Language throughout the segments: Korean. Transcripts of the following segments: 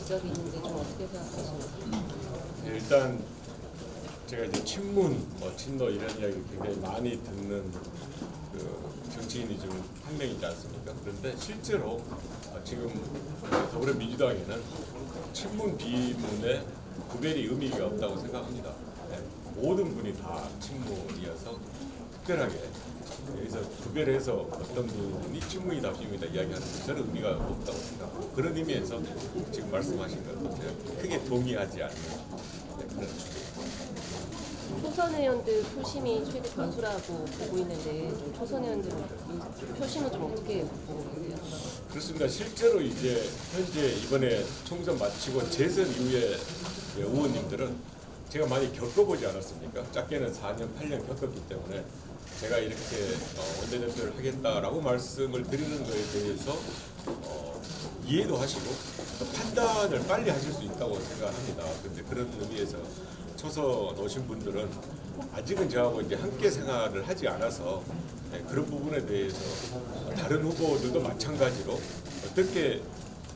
지적이 있는데 좀 어떻게 생각하십니까? 네, 일단 제가 이제 친문, 친노 이런 이야기 굉장히 많이 듣는 그 정치인이 좀 한 명이지 않습니까? 그런데 실제로 지금 더불어민주당에는 친문 비문에 구별이 의미가 없다고 생각합니다. 네, 모든 분이 다 친문이어서 특별하게 여기서 구별해서 어떤 분이 친문이다 비문이다 이야기하는 게 저는 의미가 없다고 생각하고 그런 의미에서 지금 말씀하신 것도 제가 크게 동의하지 않는 그런 주제입니다. 초선 의원들 표심이 최대 건수라고 보고 있는데 초선 의원들 표심은 좀 어떻게 보고 계세요? 그렇습니다. 실제로 이제 현재 이번에 총선 마치고 재선 이후에 의원님들은 제가 많이 겪어보지 않았습니까? 작게는 4년, 8년 겪었기 때문에 제가 이렇게 원내대표를 하겠다라고 말씀을 드리는 것에 대해서 이해도 하시고 판단을 빨리 하실 수 있다고 생각합니다. 그런데 그런 의미에서 초선 오신 분들은 아직은 저하고 이제 함께 생활을 하지 않아서 그런 부분에 대해서 다른 후보들도 마찬가지로 어떻게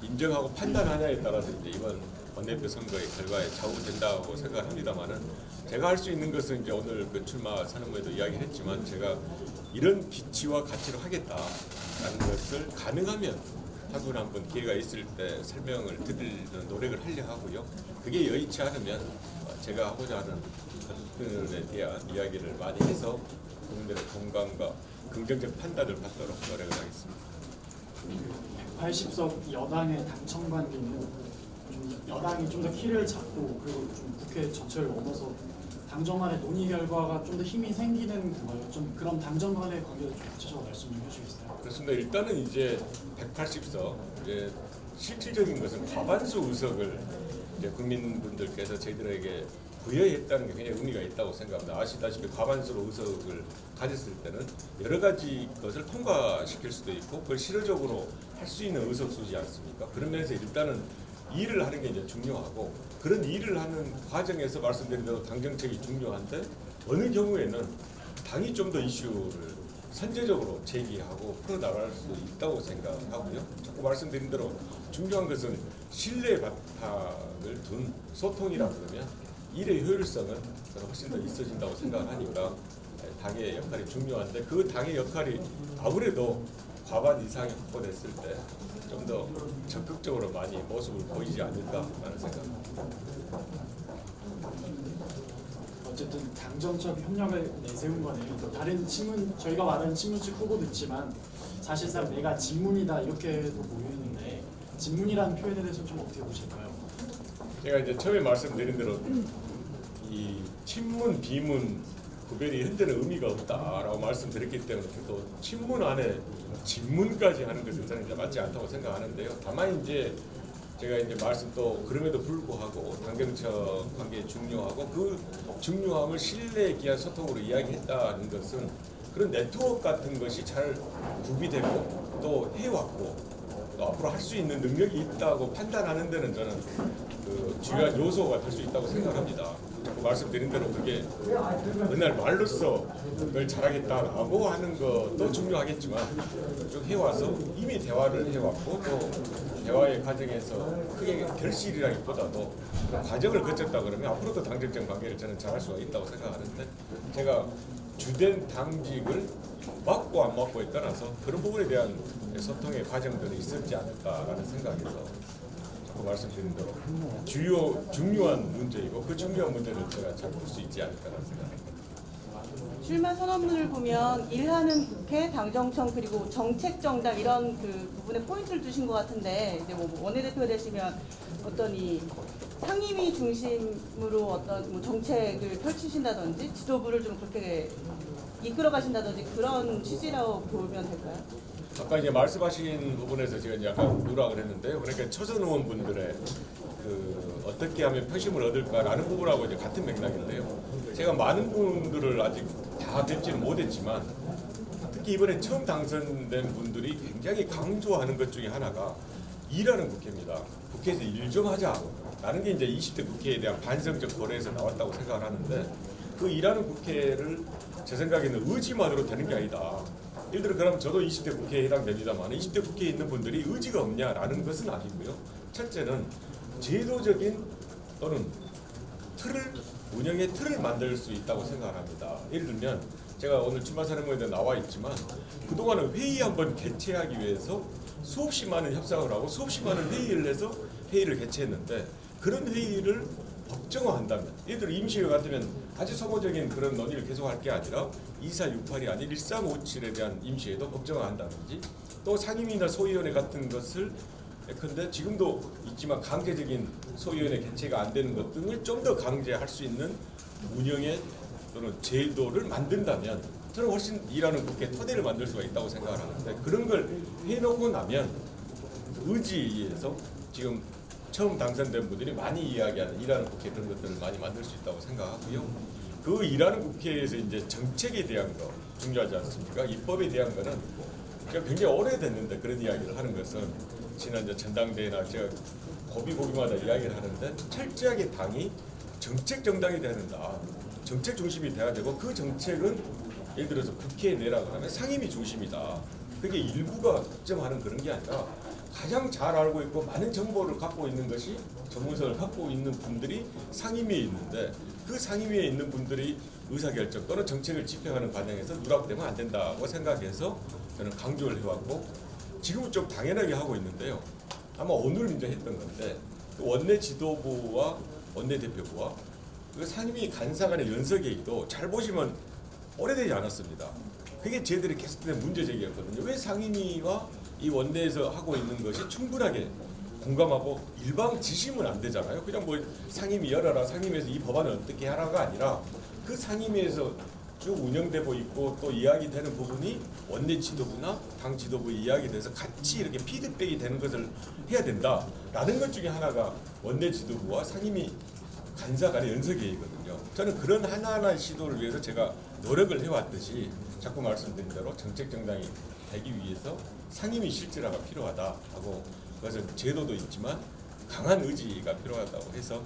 인정하고 판단하냐에 따라서 이제 이번 원내대표 선거의 결과에 좌우된다고 생각합니다만은 제가 할 수 있는 것은 이제 오늘 그 출마 선언문에도 이야기했지만 제가 이런 기치와 가치로 하겠다라는 것을 가능하면 하루에 한 번 기회가 있을 때 설명을 드리는 노력을 하려 하고요. 그게 여의치 않으면 제가 하고자 하는 것들에 대한 이야기를 많이 해서 국민들의 공감과 긍정적 판단을 받도록 노력을 하겠습니다. 180석 여당의 당청 관계는 좀 여당이 좀 더 키를 잡고 그리고 좀 국회 전체를 넘어서 당정 간의 논의 결과가 좀 더 힘이 생기는 건가요? 좀 그런 당정 간의 관계를 좀 구체적으로 말씀 좀 해주시겠어요? 그렇습니다. 일단은 이제 180석 이제 실질적인 것은 과반수 의석을 이제 국민분들께서 저희들에게 부여했다는 게 굉장히 의미가 있다고 생각합니다. 아시다시피 과반수로 의석을 가졌을 때는 여러 가지 것을 통과시킬 수도 있고 그걸 실효적으로 할 수 있는 의석수지 않습니까? 그런 면에서 일단은 일을 하는 게 이제 중요하고 그런 일을 하는 과정에서 말씀드린 대로 당정책이 중요한데 어느 경우에는 당이 좀 더 이슈를 선제적으로 제기하고 풀어나갈 수 있다고 생각하고요. 자꾸 말씀드린 대로 중요한 것은 신뢰 바탕을 둔 소통이라 그러면 일의 효율성은 훨씬 더 있어진다고 생각하니까 당의 역할이 중요한데 그 당의 역할이 아무래도 과반 이상이 확보됐을 때 좀 더 적극적으로 많이 모습을 보이지 않을까라는 생각입니다. 어쨌든 당정적 협력을 내세운 거네요. 다른 친문 저희가 말하는 친문식 후보도 있지만 사실상 내가 진문이다 이렇게도 보이는데 진문이라는 표현에 대해서 좀 어떻게 보실까요? 제가 이제 처음에 말씀드린 대로 이 친문 비문 구별이 현재는 의미가 없다라고 말씀드렸기 때문에 또 친문 안에 진문까지 하는 것은 저는 이제 맞지 않다고 생각하는데요. 다만 이제 제가 이제 말씀 또 그럼에도 불구하고 당정청 관계 중요하고 그 중요함을 신뢰에 기한 소통으로 이야기했다는 것은 그런 네트워크 같은 것이 잘 구비되고 또 해왔고 또 앞으로 할 수 있는 능력이 있다고 판단하는 데는 저는 그 중요한 요소가 될 수 있다고 생각합니다. 자꾸 말씀드린 대로 그게 맨날 말로써 그걸 잘하겠다라고 하는 것도 중요하겠지만 쭉 해와서 이미 대화를 해왔고 또 대화의 과정에서 크게 결실이라기보다도 과정을 거쳤다 그러면 앞으로도 당정적 관계를 저는 잘할 수가 있다고 생각하는데 제가 주된 당직을 맡고 안 맡고에 따라서 그런 부분에 대한 소통의 과정들이 있었지 않을까라는 생각에서 자꾸 말씀드린 대로 중요한 문제이고 그 중요한 문제를 제가 잘 풀 수 있지 않을까라는 생각입니다. 출마 선언문을 보면 일하는 국회, 당정청 그리고 정책정당 이런 그 부분에 포인트를 두신 것 같은데 이제 뭐 원내대표 되시면 어떤 이 상임위 중심으로 어떤 뭐 정책을 펼치신다든지 지도부를 좀 그렇게 이끌어 가신다든지 그런 취지라고 보면 될까요? 아까 이제 말씀하신 부분에서 제가 이제 약간 누락을 했는데요. 그러니까 초선 의원분들의 그 어떻게 하면 표심을 얻을까라는 부분하고 이제 같은 맥락인데요. 제가 많은 분들을 아직 다 뵙지는 못했지만 특히 이번에 처음 당선된 분들이 굉장히 강조하는 것 중에 하나가 일하는 국회입니다. 국회에서 일 좀 하자라는 게 이제 20대 국회에 대한 반성적 고려에서 나왔다고 생각을 하는데 그 일하는 국회를 제 생각에는 의지만으로 되는 게 아니다. 예를 들어 그럼 저도 20대 국회에 해당됩니다만 20대 국회에 있는 분들이 의지가 없냐라는 것은 아니고요. 첫째는 제도적인 또는 운영의 틀을 만들 수 있다고 생각합니다. 예를 들면 제가 오늘 출마선언문에 나와 있지만 그동안은 회의 한번 개최하기 위해서 수없이 많은 협상을 하고 수없이 많은 회의를 해서 회의를 개최했는데 그런 회의를 법정화한다면, 예를 들어 임시회 같으면 아주 소모적인 그런 논의를 계속할 게 아니라 2468이 아닌 1357에 대한 임시회도 법정화한다든지, 또 상임위나 소위원회 같은 것을 근데 지금도 있지만 강제적인 소위원회 개최가 안 되는 것 등을 좀 더 강제할 수 있는 운영의 또는 제도를 만든다면 저는 훨씬 일하는 국회 토대를 만들 수가 있다고 생각을 하는데, 그런 걸 해놓고 나면 의지에서 지금 처음 당선된 분들이 많이 이야기하는 일하는 국회 그런 것들을 많이 만들 수 있다고 생각하고요. 그 일하는 국회에서 이제 정책에 대한 거 중요하지 않습니까? 입법에 대한 거는 제가 굉장히 오래됐는데 그런 이야기를 하는 것은 지난 이제 전당대회나 제가 고비고비마다 이야기를 하는데 철저하게 당이 정책 정당이 돼야 된다. 정책 중심이 돼야 되고 그 정책은 예를 들어서 국회에 내라고 하면 상임위 중심이다. 그게 일부가 특정하는 그런 게 아니라 가장 잘 알고 있고 많은 정보를 갖고 있는 것이 전문성을 갖고 있는 분들이 상임위에 있는데 그 상임위에 있는 분들이 의사결정 또는 정책을 집행하는 과정에서 누락되면 안 된다고 생각해서 저는 강조를 해왔고 지금은 좀 당연하게 하고 있는데요. 아마 오늘 이제 했던 건데 그 원내 지도부와 원내대표부와 그 상임위 간사 간의 연석회의도 잘 보시면 오래되지 않았습니다. 그게 저희들이 계속된 문제제기였거든요. 왜 상임위와 이 원내에서 하고 있는 것이 충분하게 공감하고 일방 지시면 안 되잖아요. 그냥 뭐 상임위 열어라, 상임위에서 이 법안을 어떻게 하라가 아니라 그 상임위에서 쭉 운영되고 있고 또 이야기되는 부분이 원내 지도부나 당 지도부에 이야기돼서 같이 이렇게 피드백이 되는 것을 해야 된다라는 것 중에 하나가 원내 지도부와 상임위 간사 간의 연석회의거든요. 저는 그런 하나하나의 시도를 위해서 제가 노력을 해왔듯이 자꾸 말씀드린 대로 정책 정당이 되기 위해서 상임위 실질화가 필요하다 하고, 그것은 제도도 있지만 강한 의지가 필요하다고 해서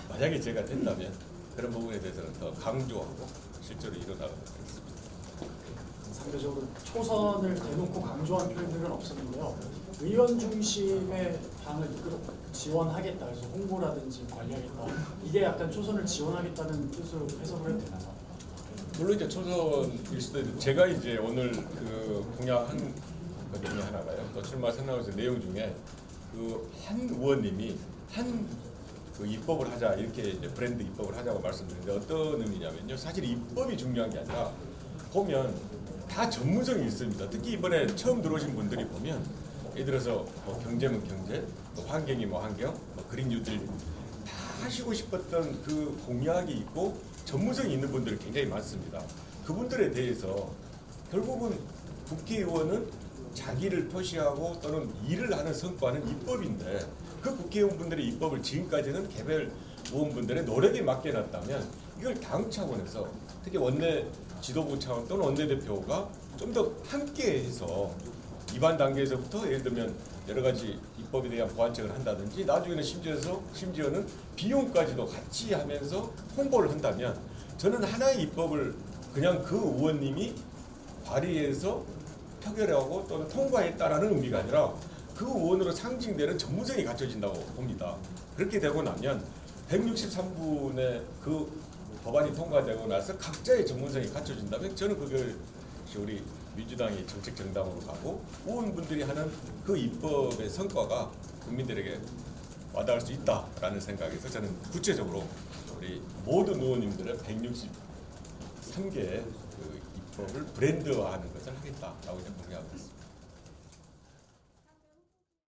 만약에 제가 된다면 그런 부분에 대해서는 더 강조하고 실제로 이뤄나가도록 하겠습니다. 상대적으로 초선을 대놓고 강조한 표현들은 없었는데요. 의원 중심의 당을 이끌어 지원하겠다, 그래서 홍보라든지 관리하겠다, 이게 약간 초선을 지원하겠다는 뜻으로 해석을 해도 되나요? 물론 이제 초선일 수도 있는데 제가 이제 오늘 그 공약한 것 중에 하나가요. 또 출마 선언에서 내용 중에 그 한 의원님이 그 입법을 하자 이렇게 이제 브랜드 입법을 하자고 말씀드렸는데 어떤 의미냐면요. 사실 입법이 중요한 게 아니라 보면 다 전문성이 있습니다. 특히 이번에 처음 들어오신 분들이 보면 예를 들어서 뭐 경제면 경제, 뭐 환경이 뭐 환경, 뭐 그린 뉴딜 다 하시고 싶었던 그 공약이 있고 전문성이 있는 분들이 굉장히 많습니다. 그분들에 대해서 결국은 국회의원은 자기를 표시하고 또는 일을 하는 성과는 입법인데 그 국회의원분들의 입법을 지금까지는 개별 의원분들의 노력에 맡겨놨다면 이걸 당 차원에서 특히 원내 지도부 차원 또는 원내대표가 좀 더 함께해서 입안 단계에서부터 예를 들면 여러 가지 입법에 대한 보완책을 한다든지 나중에는 심지어는 비용까지도 같이 하면서 홍보를 한다면 저는 하나의 입법을 그냥 그 의원님이 발의해서 표결하고 또는 통과했다라는 의미가 아니라 그 의원으로 상징되는 전문성이 갖춰진다고 봅니다. 그렇게 되고 나면 163분의 그 법안이 통과되고 나서 각자의 전문성이 갖춰진다면 저는 그것이 우리 민주당이 정책 정당으로 가고 의원분들이 하는 그 입법의 성과가 국민들에게 와닿을 수 있다라는 생각에서 저는 구체적으로 우리 모든 의원님들의 163개의 그 입법을 브랜드화하는 것을 하겠다라고 이제 공약하고 있습니다.